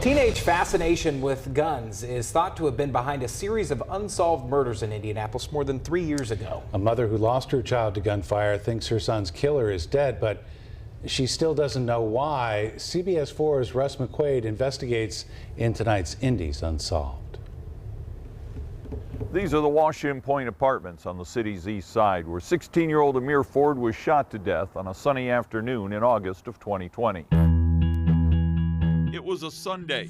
Teenage fascination with guns is thought to have been behind a series of unsolved murders in Indianapolis more than 3 years ago. A mother who lost her child to gunfire thinks her son's killer is dead, but she still doesn't know why. CBS 4's Russ McQuaid investigates in tonight's Indy's Unsolved. These are the Washington Point apartments on the city's east side, where 16-year-old Amir Ford was shot to death on a sunny afternoon in August of 2020. It was a Sunday,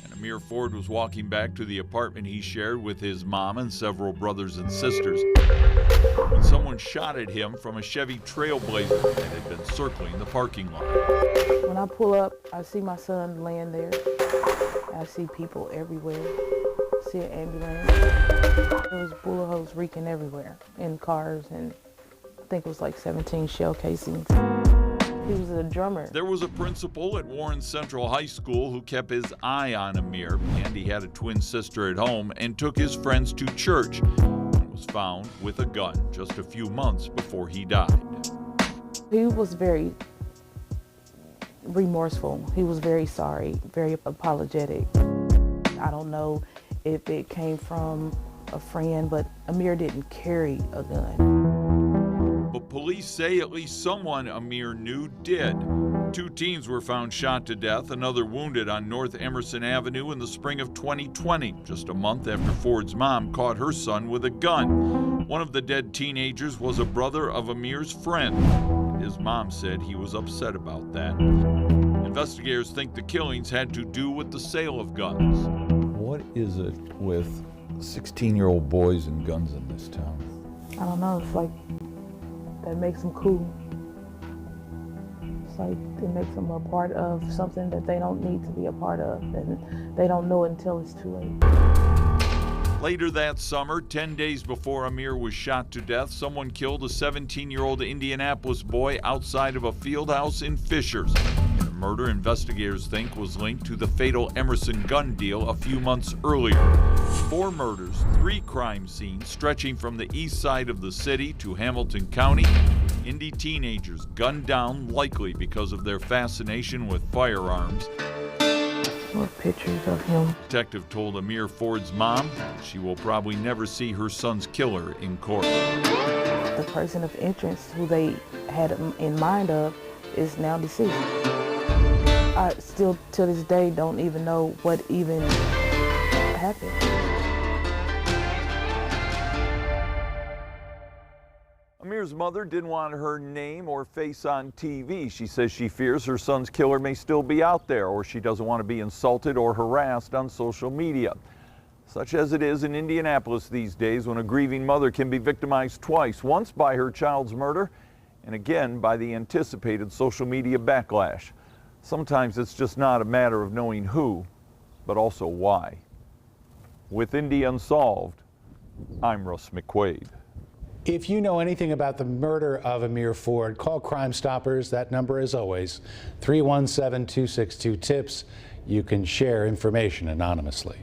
and Amir Ford was walking back to the apartment he shared with his mom and several brothers and sisters when someone shot at him from a Chevy Trailblazer that had been circling the parking lot. When I pull up, I see my son laying there. I see people everywhere. I see an ambulance. There was bullet holes reeking everywhere in cars, and I think it was like 17 shell casings. He was a drummer. There was a principal at Warren Central High School who kept his eye on Amir, and he had a twin sister at home and took his friends to church and was found with a gun just a few months before he died. He was very remorseful. He was very sorry, very apologetic. I don't know if it came from a friend, but Amir didn't carry a gun. But police say at least someone Amir knew did. 2 teens were found shot to death, another wounded on North Emerson Avenue in the spring of 2020, just a month after Ford's mom caught her son with a gun. One of the dead teenagers was a brother of Amir's friend. His mom said he was upset about that. Investigators think the killings had to do with the sale of guns. What is it with 16-year-old boys and guns in this town? I don't know, it's like that makes them cool. It's like it makes them a part of something that they don't need to be a part of, and they don't know it until it's too late. Later that summer, 10 days before Amir was shot to death, someone killed a 17-year-old Indianapolis boy outside of a field house in Fishers. The murder investigators think was linked to the fatal Emerson gun deal a few months earlier. 4 murders, 3 crime scenes stretching from the east side of the city to Hamilton County. Indy teenagers gunned down, likely because of their fascination with firearms. More pictures of him. Detective told Amir Ford's mom she will probably never see her son's killer in court. The person of interest who they had in mind of is now deceased. I still, to this day, don't even know what even happened. Amir's mother didn't want her name or face on TV. She says she fears her son's killer may still be out there, or she doesn't want to be insulted or harassed on social media. Such as it is in Indianapolis these days, when a grieving mother can be victimized twice, once by her child's murder and again by the anticipated social media backlash. Sometimes it's just not a matter of knowing who, but also why. With Indy Unsolved, I'm Russ McQuaid. If you know anything about the murder of Amir Ford, call Crime Stoppers. That number is always 317-262-TIPS. You can share information anonymously.